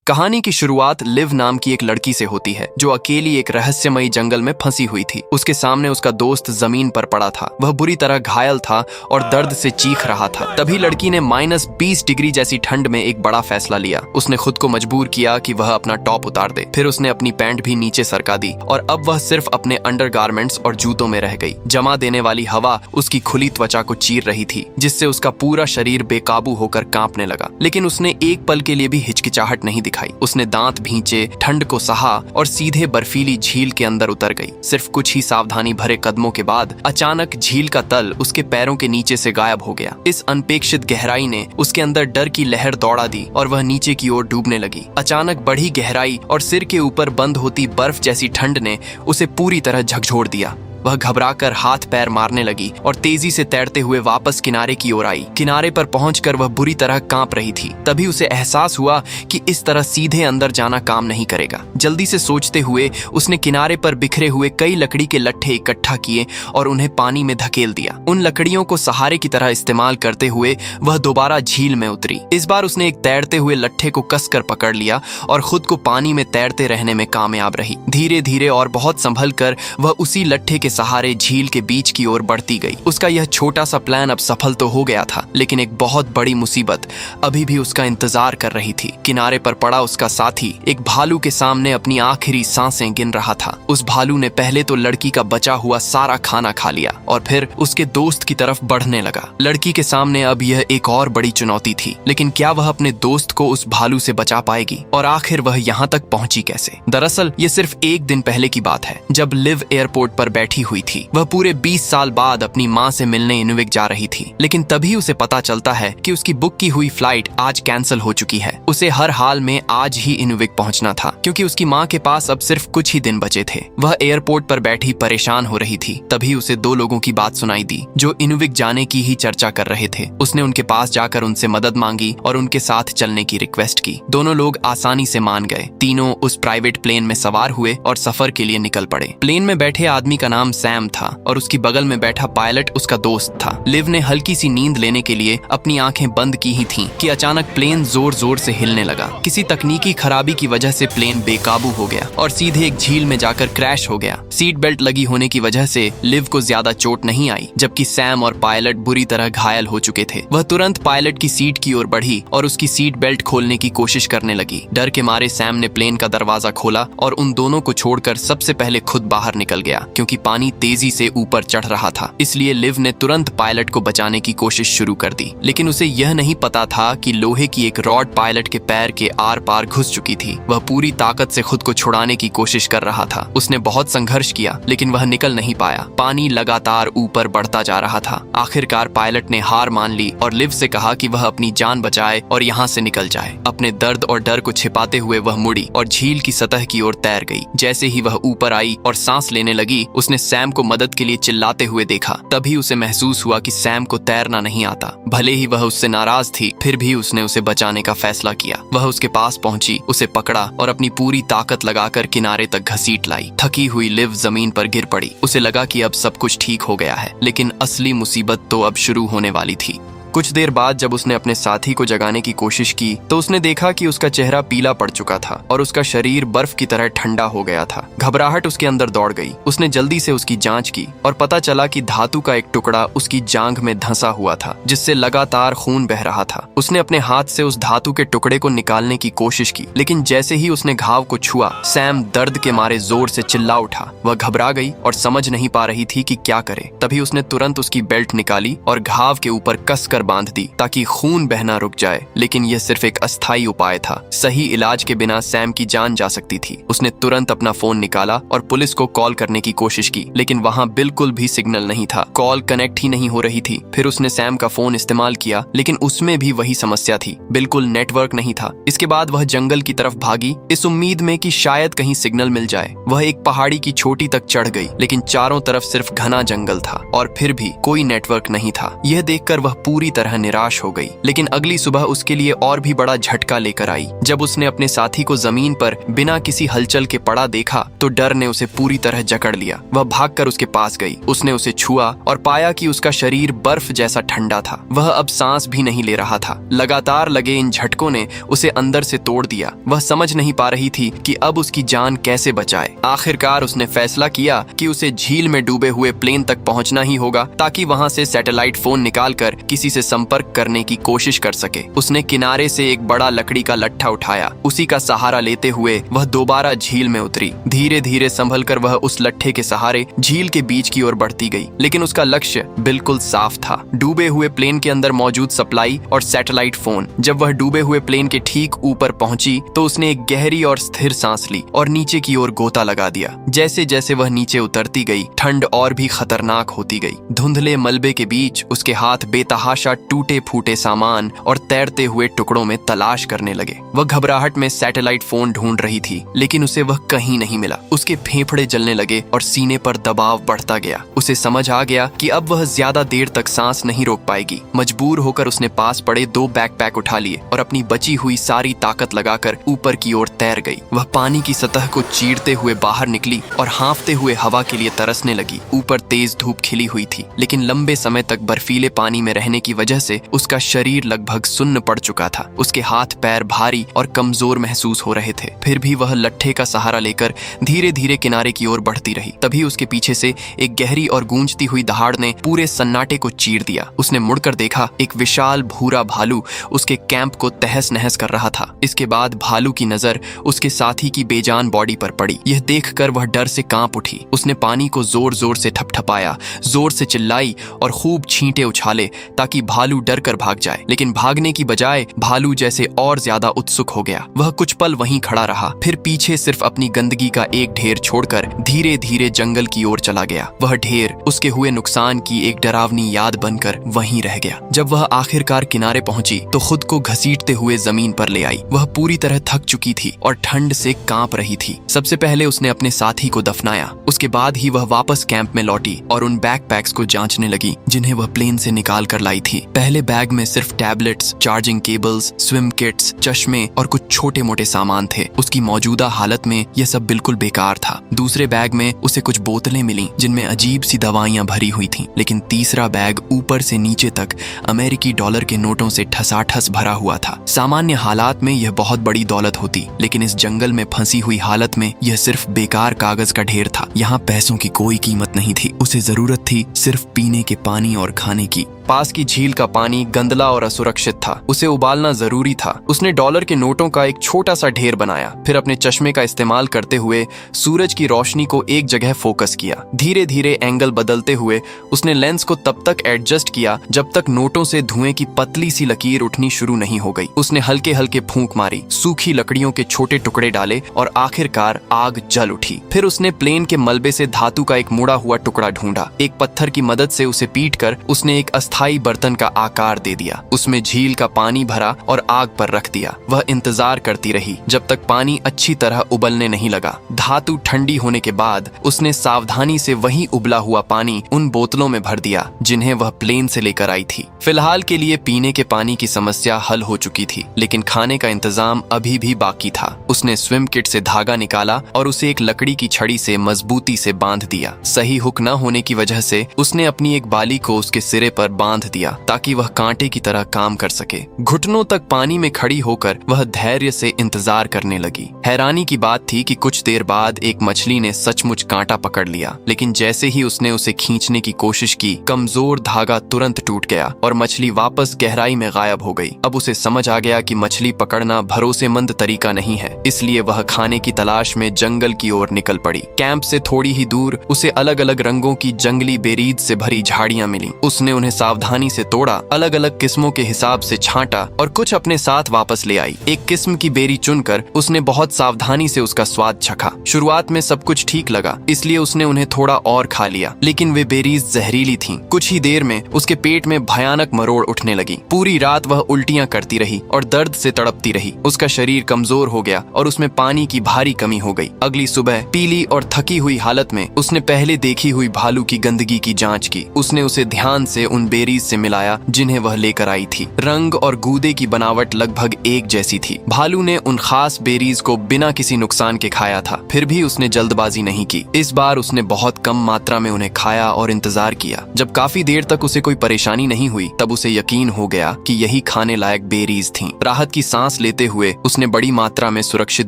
कहानी की शुरुआत लिव नाम की एक लड़की से होती है जो अकेली एक रहस्यमयी जंगल में फंसी हुई थी। उसके सामने उसका दोस्त जमीन पर पड़ा था। वह बुरी तरह घायल था और दर्द से चीख रहा था। तभी लड़की ने -20 डिग्री जैसी ठंड में एक बड़ा फैसला लिया। उसने खुद को मजबूर किया कि वह अपना टॉप उतार दे। फिर उसने अपनी पैंट भी नीचे सरका दी और अब वह सिर्फ अपने अंडरगारमेंट्स और जूतों में रह गई। जमा देने वाली हवा उसकी खुली त्वचा को चीर रही थी, जिससे उसका पूरा शरीर बेकाबू होकर कांपने लगा। लेकिन उसने एक पल के लिए भी हिचकिचाहट नहीं दिखाई। उसने दांत भींचे, ठंड को सहा और सीधे बर्फीली झील के अंदर उतर गई। सिर्फ कुछ ही सावधानी भरे कदमों के बाद अचानक झील का तल उसके पैरों के नीचे से गायब हो गया। इस अनपेक्षित गहराई ने उसके अंदर डर की लहर दौड़ा दी और वह नीचे की ओर डूबने लगी। अचानक बढ़ी गहराई और सिर के ऊपर बंद होती बर्फ जैसी ठंड ने उसे पूरी तरह झकझोर दिया। वह घबराकर हाथ पैर मारने लगी और तेजी से तैरते हुए वापस किनारे की ओर आई। किनारे पर पहुंचकर वह बुरी तरह कांप रही थी। तभी उसे एहसास हुआ कि इस तरह सीधे अंदर जाना काम नहीं करेगा। जल्दी से सोचते हुए उसने किनारे पर बिखरे हुए कई लकड़ी के लट्ठे इकट्ठा किए और उन्हें पानी में धकेल दिया। उन लकड़ियों को सहारे की तरह इस्तेमाल करते हुए वह दोबारा झील में उतरी। इस बार उसने एक तैरते हुए लट्ठे को कसकर पकड़ लिया और खुद को पानी में तैरते रहने में कामयाब रही। धीरे धीरे और बहुत संभल कर वह उसी लट्ठे के सहारे झील के बीच की ओर बढ़ती गई। उसका यह छोटा सा प्लान अब सफल तो हो गया था, लेकिन एक बहुत बड़ी मुसीबत अभी भी उसका इंतजार कर रही थी। किनारे पर पड़ा उसका साथी एक भालू के सामने अपनी आखिरी सांसें गिन रहा था। उस भालू ने पहले तो लड़की का बचा हुआ सारा खाना खा लिया और फिर उसके दोस्त की तरफ बढ़ने लगा। लड़की के सामने अब यह एक और बड़ी चुनौती थी, लेकिन क्या वह अपने दोस्त को उस भालू से बचा पाएगी? और आखिर वह यहाँ तक पहुंची कैसे? दरअसल ये सिर्फ एक दिन पहले की बात है, जब लिव एयरपोर्ट पर बैठी हुई थी। वह पूरे 20 साल बाद अपनी माँ से मिलने इनुविक जा रही थी, लेकिन तभी उसे पता चलता है कि उसकी बुक की हुई फ्लाइट आज कैंसिल हो चुकी है। उसे हर हाल में आज ही इनुविक पहुंचना था, क्योंकि उसकी माँ के पास अब सिर्फ कुछ ही दिन बचे थे। वह एयरपोर्ट पर बैठी परेशान हो रही थी। तभी उसे दो लोगों की बात सुनाई दी जो इनुविक जाने की ही चर्चा कर रहे थे। उसने उनके पास जाकर उनसे मदद मांगी और उनके साथ चलने की रिक्वेस्ट की। दोनों लोग आसानी से मान गए। तीनों उस प्राइवेट प्लेन में सवार हुए और सफर के लिए निकल पड़े। प्लेन में बैठे आदमी का नाम सैम था और उसकी बगल में बैठा पायलट उसका दोस्त था। लिव ने हल्की सी नींद लेने के लिए अपनी आंखें बंद की ही थीं कि अचानक प्लेन जोर जोर से हिलने लगा। किसी तकनीकी खराबी की वजह से प्लेन बेकाबू हो गया और सीधे एक झील में जाकर क्रैश हो गया। सीट बेल्ट लगी होने की वजह से लिव को ज्यादा चोट नहीं आई, जबकि सैम और पायलट बुरी तरह घायल हो चुके थे। वह तुरंत पायलट की सीट की ओर बढ़ी और उसकी सीट बेल्ट खोलने की कोशिश करने लगी। डर के मारे सैम ने प्लेन का दरवाजा खोला और उन दोनों को छोड़कर सबसे पहले खुद बाहर निकल गया, क्योंकि पानी तेजी से ऊपर चढ़ रहा था। इसलिए लिव ने तुरंत पायलट को बचाने की कोशिश शुरू कर दी, लेकिन उसे यह नहीं पता था कि लोहे की एक रॉड पायलट के पैर के आर पार घुस चुकी थी। वह पूरी ताकत से खुद को छुड़ाने की कोशिश कर रहा था। उसने बहुत संघर्ष किया, लेकिन वह निकल नहीं पाया। पानी लगातार ऊपर बढ़ता जा रहा था। आखिरकार पायलट ने हार मान ली और लिव से कहा कि वह अपनी जान बचाए और यहाँ से निकल जाए। अपने दर्द और डर को छिपाते हुए वह मुड़ी और झील की सतह की ओर तैर गई। जैसे ही वह ऊपर आई और सांस लेने लगी, उसने सैम को मदद के लिए चिल्लाते हुए देखा। तभी उसे महसूस हुआ कि सैम को तैरना नहीं आता। भले ही वह उससे नाराज थी, फिर भी उसने उसे बचाने का फैसला किया। वह उसके पास पहुंची, उसे पकड़ा और अपनी पूरी ताकत लगाकर किनारे तक घसीट लाई। थकी हुई लिव जमीन पर गिर पड़ी। उसे लगा कि अब सब कुछ ठीक हो गया है, लेकिन असली मुसीबत तो अब शुरू होने वाली थी। कुछ देर बाद जब उसने अपने साथी को जगाने की कोशिश की तो उसने देखा कि उसका चेहरा पीला पड़ चुका था और उसका शरीर बर्फ की तरह ठंडा हो गया था। घबराहट उसके अंदर दौड़ गई। उसने जल्दी से उसकी जांच की और पता चला कि धातु का एक टुकड़ा उसकी जांघ में धंसा हुआ था, जिससे लगातार खून बह रहा था। उसने अपने हाथ से उस धातु के टुकड़े को निकालने की कोशिश की, लेकिन जैसे ही उसने घाव को छुआ, सैम दर्द के मारे जोर से चिल्ला उठा। वह घबरा गई और समझ नहीं पा रही थी कि क्या करे। तभी उसने तुरंत उसकी बेल्ट निकाली और घाव के ऊपर कसकर बांध दी ताकि खून बहना रुक जाए। लेकिन यह सिर्फ एक अस्थायी उपाय था। सही इलाज के बिना सैम की जान जा सकती थी। उसने तुरंत अपना फोन निकाला और पुलिस को कॉल करने की कोशिश की, लेकिन वहां बिल्कुल भी सिग्नल नहीं था। कॉल कनेक्ट ही नहीं हो रही थी। फिर उसने सैम का फोन इस्तेमाल किया, लेकिन उसमें भी वही समस्या थी, बिल्कुल नेटवर्क नहीं था। इसके बाद वह जंगल की तरफ भागी, इस उम्मीद में कि शायद कहीं सिग्नल मिल जाए। वह एक पहाड़ी की चोटी तक चढ़ गई, लेकिन चारों तरफ सिर्फ घना जंगल था और फिर भी कोई नेटवर्क नहीं था। यह देखकर वह पूरी तरह निराश हो गई। लेकिन अगली सुबह उसके लिए और भी बड़ा झटका लेकर आई। जब उसने अपने साथी को जमीन पर बिना किसी हलचल के पड़ा देखा तो डर ने उसे पूरी तरह जकड़ लिया। वह भागकर उसके पास गई। उसने उसे छुआ और पाया कि उसका शरीर बर्फ जैसा ठंडा था। वह अब सांस भी नहीं ले रहा था। लगातार लगे इन झटकों ने उसे अंदर से तोड़ दिया। वह समझ नहीं पा रही थी कि अब उसकी जान कैसे बचाए। आखिरकार उसने फैसला किया कि उसे झील में डूबे हुए प्लेन तक पहुंचना ही होगा ताकि वहां से सैटेलाइट फोन निकालकर किसी से संपर्क करने की कोशिश कर सके। उसने किनारे से एक बड़ा लकड़ी का लट्ठा उठाया। उसी का सहारा लेते हुए वह दोबारा झील में उतरी। धीरे धीरे संभलकर वह उस लट्ठे के सहारे झील के बीच की ओर बढ़ती गई। लेकिन उसका लक्ष्य बिल्कुल साफ था, डूबे हुए प्लेन के अंदर मौजूद सप्लाई और सैटेलाइट फोन। जब वह डूबे हुए प्लेन के ठीक ऊपर पहुंची तो उसने एक गहरी और स्थिर सांस ली और नीचे की ओर गोता लगा दिया। जैसे जैसे वह नीचे उतरती गई ठंड और भी खतरनाक होती गई। धुंधले मलबे के बीच उसके हाथ बेतहाशा टूटे फूटे सामान और तैरते हुए टुकड़ों में तलाश करने लगे। वह घबराहट में सैटेलाइट फोन ढूंढ रही थी लेकिन उसे वह कहीं नहीं मिला। उसके फेफड़े जलने लगे और सीने पर दबाव बढ़ता गया। उसे समझ आ गया कि अब वह ज्यादा देर तक सांस नहीं रोक पाएगी। मजबूर होकर उसने पास पड़े 2 बैकपैक उठा लिए और अपनी बची हुई सारी ताकत लगाकर ऊपर की ओर तैर गई। वह पानी की सतह को चीरते हुए बाहर निकली और हाँफते हुए हवा के लिए तरसने लगी। ऊपर तेज धूप खिली हुई थी लेकिन लंबे समय तक बर्फीले पानी में रहने की वजह से उसका शरीर लगभग सुन्न पड़ चुका था। उसके हाथ पैर भारी और कमजोर महसूस हो रहे थे। फिर भी वह लट्ठे का सहारा लेकर धीरे धीरे किनारे की ओर बढ़ती रही। तभी उसके पीछे से एक गहरी और गूंजती हुई दहाड़ ने पूरे सन्नाटे को चीर दिया। उसने मुड़कर देखा, एक विशाल भूरा भालू उसके कैंप को तहस नहस कर रहा था। इसके बाद भालू की नजर उसके साथी की बेजान बॉडी पर पड़ी। यह देखकर वह डर से कांप उठी। उसने पानी को जोर जोर से ठपठपाया, जोर से चिल्लाई और खूब छींटे उछाले ताकि भालू डर कर भाग जाए। लेकिन भागने की बजाय भालू जैसे और ज्यादा उत्सुक हो गया। वह कुछ पल वहीं खड़ा रहा, फिर पीछे सिर्फ अपनी गंदगी का एक ढेर छोड़कर धीरे धीरे जंगल की ओर चला गया। वह ढेर उसके हुए नुकसान की एक डरावनी याद बनकर वहीं रह गया। जब वह आखिरकार किनारे पहुंची तो खुद को घसीटते हुए जमीन पर ले आई। वह पूरी तरह थक चुकी थी और ठंड से कांप रही थी। सबसे पहले उसने अपने साथी को दफनाया। उसके बाद ही वह वापस कैंप में लौटी और उन बैकपैक्स को जांचने लगी जिन्हें वह प्लेन से निकाल कर लाई थी। पहले बैग में सिर्फ tablets, charging cables, swim kits, चश्मे और कुछ छोटे मोटे सामान थे। उसकी मौजूदा हालत में यह सब बिल्कुल बेकार था। दूसरे बैग में उसे कुछ बोतलें मिली जिनमें अजीब सी दवाइयां भरी हुई थीं। लेकिन तीसरा बैग ऊपर से नीचे तक अमेरिकी डॉलर के नोटों से ठसाठस भरा हुआ था। सामान्य हालात में यह बहुत बड़ी दौलत होती, लेकिन इस जंगल में फंसी हुई हालत में यह सिर्फ बेकार कागज का ढेर था। यहाँ पैसों की कोई कीमत नहीं थी। उसे जरूरत थी सिर्फ पीने के पानी और खाने की। पास की झील का पानी गंदला और असुरक्षित था। उसे उबालना जरूरी था। उसने डॉलर के नोटों का एक छोटा सा ढेर बनाया, फिर अपने चश्मे का इस्तेमाल करते हुए सूरज की रोशनी को एक जगह फोकस किया। धीरे धीरे एंगल बदलते हुए उसने लेंस को तब तक एडजस्ट किया जब तक नोटों से धुएं की पतली सी लकीर उठनी शुरू नहीं हो गई। उसने हल्के हल्के फूंक मारी, सूखी लकड़ियों के छोटे टुकड़े डाले और आखिरकार आग जल उठी। फिर उसने प्लेन के मलबे से धातु का एक मुड़ा हुआ टुकड़ा ढूंढा। एक पत्थर की मदद से उसे पीटकर उसने एक अस्थायी बर्तन का आकार दे दिया। उसमें झील का पानी भरा और आग पर रख दिया। वह इंतजार करती रही जब तक पानी अच्छी तरह उबलने नहीं लगा। धातु ठंडी होने के बाद उसने सावधानी से वही उबला हुआ पानी उन बोतलों में भर दिया जिन्हें वह प्लेन से लेकर आई थी। फिलहाल के लिए पीने के पानी की समस्या हल हो चुकी थी, लेकिन खाने का इंतजाम अभी भी बाकी था। उसने स्विम किट से धागा निकाला और उसे एक लकड़ी की छड़ी से मजबूती से बांध दिया। सही हुक न होने की वजह से उसने अपनी एक बाली को उसके सिरे पर बांध दिया ताकि वह कांटे की तरह काम कर सके। घुटनों तक पानी में खड़ी होकर वह धैर्य से इंतजार करने लगी। हैरानी की बात थी कि कुछ देर बाद एक मछली ने सचमुच कांटा पकड़ लिया, लेकिन जैसे ही उसने उसे खींचने की कोशिश की, कमजोर धागा तुरंत टूट गया और मछली वापस गहराई में गायब हो गई। अब उसे समझ आ गया कि मछली पकड़ना भरोसेमंद तरीका नहीं है, इसलिए वह खाने की तलाश में जंगल की ओर निकल पड़ी। कैंप से थोड़ी ही दूर उसे अलग अलग रंगों की जंगली बेरीज से भरी झाड़ियां मिली। उसने उन्हें सावधानी से तोड़ा, अलग अलग किस्मों के हिसाब से छांटा और कुछ अपने साथ वापस ले आई। एक किस्म की बेरी चुनकर उसने बहुत सावधानी से उसका स्वाद चखा। शुरुआत में सब कुछ ठीक लगा, इसलिए उसने उन्हें थोड़ा और खा लिया, लेकिन वे बेरीज जहरीली थीं। कुछ ही देर में उसके पेट में भयानक मरोड़ उठने लगी। पूरी रात वह उल्टियां करती रही और दर्द से तड़पती रही। उसका शरीर कमजोर हो गया और उसमें पानी की भारी कमी हो गई। अगली सुबह पीली और थकी हुई हालत में उसने पहले देखी हुई भालू की गंदगी की जांच की। उसने उसे ध्यान से उन बेरीज से मिला लाया जिन्हें वह लेकर आई थी। रंग और गूदे की बनावट लगभग एक जैसी थी। भालू ने उन खास बेरीज को बिना किसी नुकसान के खाया था, फिर भी उसने जल्दबाजी नहीं की। इस बार उसने बहुत कम मात्रा में उन्हें खाया और इंतजार किया। जब काफी देर तक उसे कोई परेशानी नहीं हुई, तब उसे यकीन हो गया कि यही खाने लायक बेरीज थीं। राहत की सांस लेते हुए उसने बड़ी मात्रा में सुरक्षित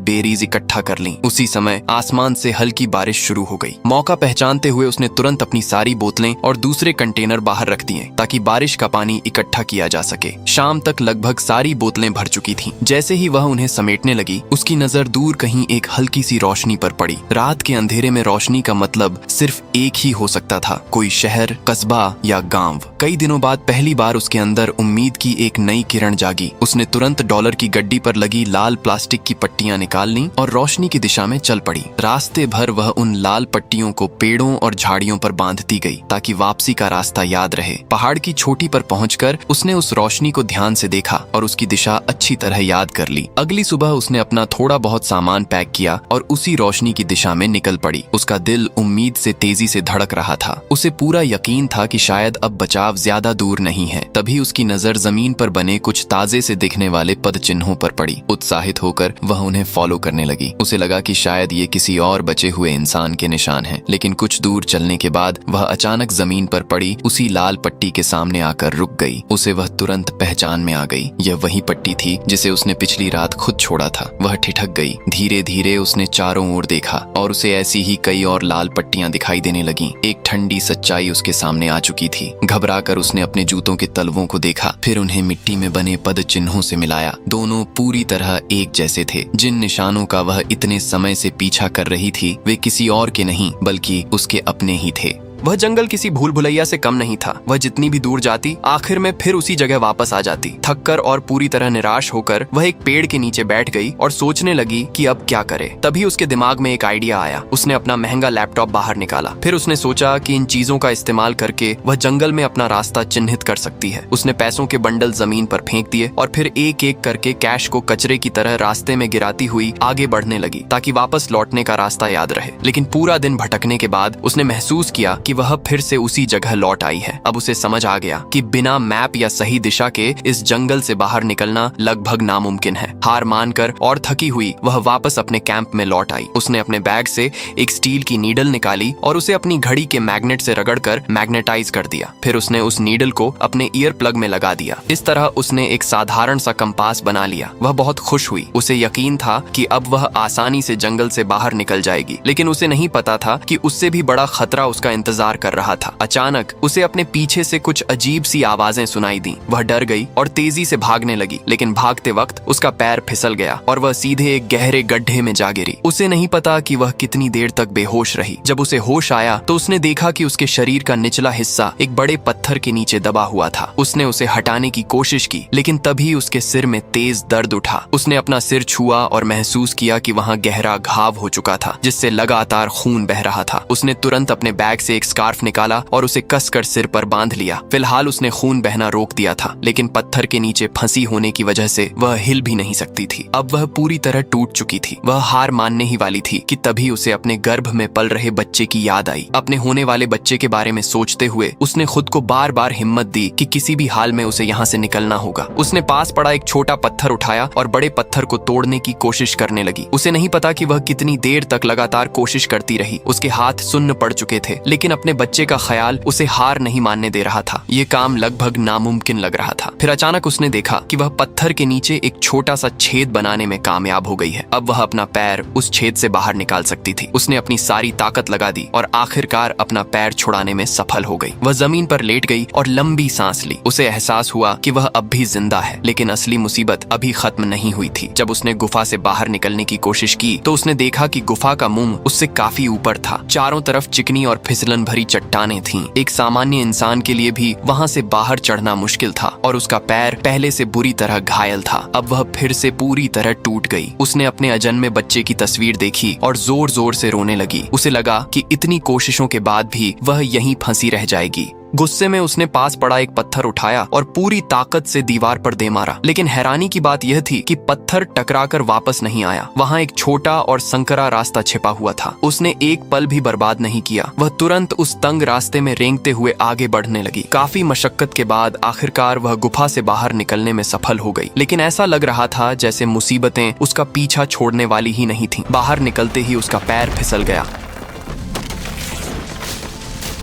बेरीज इकट्ठा कर ली। उसी समय आसमान से हल्की बारिश शुरू हो गई। मौका पहचानते हुए उसने तुरंत अपनी सारी बोतलें और दूसरे कंटेनर बाहर रख दिए ताकि बारिश का पानी इकट्ठा किया जा सके। शाम तक लगभग सारी बोतलें भर चुकी थीं। जैसे ही वह उन्हें समेटने लगी, उसकी नजर दूर कहीं एक हल्की सी रोशनी पर पड़ी। रात के अंधेरे में रोशनी का मतलब सिर्फ एक ही हो सकता था, कोई शहर, कस्बा या गांव। कई दिनों बाद पहली बार उसके अंदर उम्मीद की एक नई किरण जागी। उसने तुरंत डॉलर की गड्डी पर लगी लाल प्लास्टिक की पट्टियां निकाल लीं और रोशनी की दिशा में चल पड़ी। रास्ते भर वह उन लाल पट्टियों को पेड़ों और झाड़ियों पर बांधती गई ताकि वापसी का रास्ता याद रहे। पहाड़ की चोटी पर पहुंचकर उसने उस रोशनी को ध्यान से देखा और उसकी दिशा अच्छी तरह याद कर ली। अगली सुबह उसने अपना थोड़ा बहुत सामान पैक किया और उसी रोशनी की दिशा में निकल पड़ी। उसका दिल उम्मीद से तेजी से धड़क रहा था। उसे पूरा यकीन था कि शायद अब बचाव ज्यादा दूर नहीं है। तभी उसकी नजर जमीन पर बने कुछ ताजे से दिखने वाले पद चिन्हों पर पड़ी। उत्साहित होकर वह उन्हें फॉलो करने लगी। उसे लगा कि शायद ये किसी और बचे हुए इंसान के निशान हैं। लेकिन कुछ दूर चलने के बाद वह अचानक जमीन पर पड़ी उसी लाल पट्टी के सामने आकर रुक गई। उसे वह तुरंत पहचान में आ गई। यह वही पट्टी थी जिसे उसने पिछली रात खुद छोड़ा था। वह ठिठक गई। धीरे धीरे उसने चारों ओर देखा और उसे ऐसी ही कई और लाल पट्टियां दिखाई देने लगीं। एक ठंडी सच्चाई उसके सामने आ चुकी थी। घबराकर उसने अपने जूतों के तलवों को देखा, फिर उन्हें मिट्टी में बने पद चिन्हों से मिलाया। दोनों पूरी तरह एक जैसे थे। जिन निशानों का वह इतने समय से पीछा कर रही थी, वे किसी और के नहीं बल्कि उसके अपने ही थे। वह जंगल किसी भूल भुलैया से कम नहीं था। वह जितनी भी दूर जाती, आखिर में फिर उसी जगह वापस आ जाती। थककर और पूरी तरह निराश होकर वह एक पेड़ के नीचे बैठ गई और सोचने लगी कि अब क्या करे। तभी उसके दिमाग में एक आइडिया आया। उसने अपना महंगा लैपटॉप बाहर निकाला। फिर उसने सोचा कि इन चीजों का इस्तेमाल करके वह जंगल में अपना रास्ता चिन्हित कर सकती है। उसने पैसों के बंडल जमीन पर फेंक दिए और फिर एक एक करके कैश को कचरे की तरह रास्ते में गिराती हुई आगे बढ़ने लगी ताकि वापस लौटने का रास्ता याद रहे। लेकिन पूरा दिन भटकने के बाद उसने महसूस किया कि वह फिर से उसी जगह लौट आई है। अब उसे समझ आ गया कि बिना मैप या सही दिशा के इस जंगल से बाहर निकलना लगभग नामुमकिन है। हार मानकर और थकी हुई वह वापस अपने कैंप में लौट आई। उसने अपने बैग से एक स्टील की नीडल निकाली और उसे अपनी घड़ी के मैग्नेट से रगड़कर मैग्नेटाइज कर दिया। फिर उसने उस नीडल को अपने ईयर प्लग में लगा दिया। इस तरह उसने एक साधारण सा कंपास बना लिया। वह बहुत खुश हुई। उसे यकीन था कि अब वह आसानी से जंगल से बाहर निकल जाएगी। लेकिन उसे नहीं पता था कि उससे भी बड़ा खतरा उसका इंतजार कर रहा था। अचानक उसे अपने पीछे से कुछ अजीब सी आवाजें सुनाई दी। वह डर गई और तेजी से भागने लगी। लेकिन भागते वक्त उसका पैर फिसल गया और वह सीधे एक गहरे गड्ढे में जा गिरी। उसे नहीं पता कि वह कितनी देर तक बेहोश रही। जब उसे होश आया तो उसने देखा कि उसके शरीर का निचला हिस्सा एक बड़े पत्थर के नीचे दबा हुआ था। उसने उसे हटाने की कोशिश की, लेकिन तभी उसके सिर में तेज दर्द उठा। उसने अपना सिर छुआ और महसूस किया कि वहां गहरा घाव हो चुका था जिससे लगातार खून बह रहा था। उसने तुरंत अपने बैग से एक स्कार्फ निकाला और उसे कसकर सिर पर बांध लिया। फिलहाल उसने खून बहना रोक दिया था, लेकिन पत्थर के नीचे फंसी होने की वजह से वह हिल भी नहीं सकती थी। अब वह पूरी तरह टूट चुकी थी। वह हार मानने ही वाली थी कि तभी उसे अपने गर्भ में पल रहे बच्चे की याद आई। अपने होने वाले बच्चे के बारे में सोचते हुए उसने खुद को बार बार हिम्मत दी कि किसी भी हाल में उसे यहाँ से निकलना होगा। उसने पास पड़ा एक छोटा पत्थर उठाया और बड़े पत्थर को तोड़ने की कोशिश करने लगी। उसे नहीं पता कि वह कितनी देर तक लगातार कोशिश करती रही। उसके हाथ सुन्न पड़ चुके थे, लेकिन अपने बच्चे का ख्याल उसे हार नहीं मानने दे रहा था। ये काम लगभग नामुमकिन लग रहा था। फिर अचानक उसने देखा कि वह पत्थर के नीचे एक छोटा सा छेद बनाने में कामयाब हो गई है। अब वह अपना पैर उस छेद से बाहर निकाल सकती थी। उसने अपनी सारी ताकत लगा दी और आखिरकार अपना पैर छुड़ाने में सफल हो गई। वह जमीन पर लेट गई और लंबी सांस ली। उसे एहसास हुआ कि वह अब भी जिंदा है, लेकिन असली मुसीबत अभी खत्म नहीं हुई थी। जब उसने गुफा से बाहर निकलने की कोशिश की तो उसने देखा कि गुफा का मुंह उससे काफी ऊपर था। चारों तरफ चिकनी और फिसलन भरी चट्टानें थीं। एक सामान्य इंसान के लिए भी वहां से बाहर चढ़ना मुश्किल था और उसका पैर पहले से बुरी तरह घायल था। अब वह फिर से पूरी तरह टूट गई। उसने अपने अजन्मे बच्चे की तस्वीर देखी और जोर जोर से रोने लगी। उसे लगा कि इतनी कोशिशों के बाद भी वह यहीं फंसी रह जाएगी। गुस्से में उसने पास पड़ा एक पत्थर उठाया और पूरी ताकत से दीवार पर दे मारा। लेकिन हैरानी की बात यह थी कि पत्थर टकराकर वापस नहीं आया। वहां एक छोटा और संकरा रास्ता छिपा हुआ था। उसने एक पल भी बर्बाद नहीं किया। वह तुरंत उस तंग रास्ते में रेंगते हुए आगे बढ़ने लगी। काफी मशक्कत के बाद आखिरकार वह गुफा से बाहर निकलने में सफल हो गई। लेकिन ऐसा लग रहा था जैसे मुसीबतें उसका पीछा छोड़ने वाली ही नहीं थीं। बाहर निकलते ही उसका पैर फिसल गया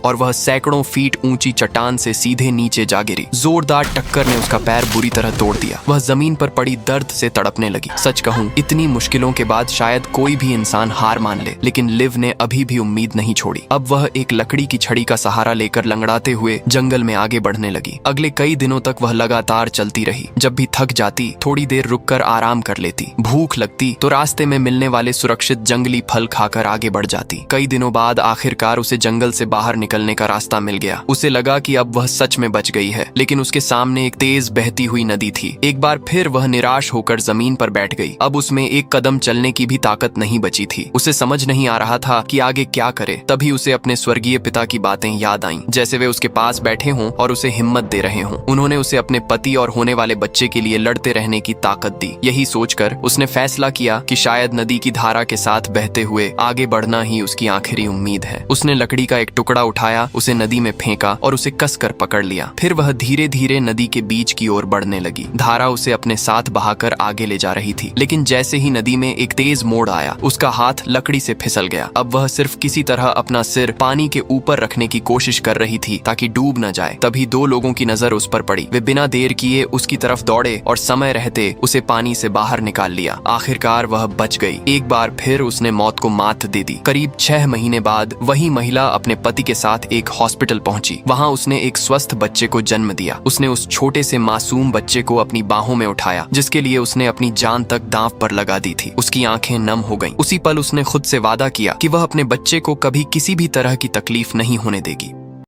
और वह सैकड़ों फीट ऊंची चट्टान से सीधे नीचे जा गिरी। जोरदार टक्कर ने उसका पैर बुरी तरह तोड़ दिया। वह जमीन पर पड़ी दर्द से तड़पने लगी। सच कहूं, इतनी मुश्किलों के बाद शायद कोई भी इंसान हार मान ले, लेकिन लिव ने अभी भी उम्मीद नहीं छोड़ी। अब वह एक लकड़ी की छड़ी का सहारा लेकर लंगड़ाते हुए जंगल में आगे बढ़ने लगी। अगले कई दिनों तक वह लगातार चलती रही। जब भी थक जाती, थोड़ी देर रुककर आराम कर लेती। भूख लगती तो रास्ते में मिलने वाले सुरक्षित जंगली फल खाकर आगे बढ़ जाती। कई दिनों बाद आखिरकार उसे जंगल से बाहर निकलने का रास्ता मिल गया। उसे लगा कि अब वह सच में बच गई है, लेकिन उसके सामने एक तेज बहती हुई नदी थी। एक बार फिर वह निराश होकर जमीन पर बैठ गई। अब उसमें एक कदम चलने की भी ताकत नहीं बची थी। उसे समझ नहीं आ रहा था कि आगे क्या करे। तभी उसे अपने स्वर्गीय पिता की बातें याद आईं, जैसे वे उसके पास बैठे हों और उसे हिम्मत दे रहे हों। उन्होंने उसे अपने पति और होने वाले बच्चे के लिए लड़ते रहने की ताकत दी। यही सोचकर उसने फैसला किया कि शायद नदी की धारा के साथ बहते हुए आगे बढ़ना ही उसकी आखिरी उम्मीद है। उसने लकड़ी का एक टुकड़ा उठाया, उसे नदी में फेंका और उसे कसकर पकड़ लिया। फिर वह धीरे धीरे नदी के बीच की ओर बढ़ने लगी। धारा उसे अपने साथ बहाकर आगे ले जा रही थी। लेकिन जैसे ही नदी में एक तेज मोड़ आया, उसका हाथ लकड़ी से फिसल गया। अब वह सिर्फ किसी तरह अपना सिर पानी के ऊपर रखने की कोशिश कर रही थी ताकि डूब न जाए। तभी दो लोगों की नजर उस पर पड़ी। वे बिना देर किए उसकी तरफ दौड़े और समय रहते उसे पानी से बाहर निकाल लिया। आखिरकार वह बच गई। एक बार फिर उसने मौत को मात दे दी। करीब 6 महीने बाद वही महिला अपने पति के साथ एक हॉस्पिटल पहुंची। वहां उसने एक स्वस्थ बच्चे को जन्म दिया। उसने उस छोटे से मासूम बच्चे को अपनी बाहों में उठाया, जिसके लिए उसने अपनी जान तक दांव पर लगा दी थी। उसकी आंखें नम हो गईं। उसी पल उसने खुद से वादा किया कि वह अपने बच्चे को कभी किसी भी तरह की तकलीफ नहीं होने देगी।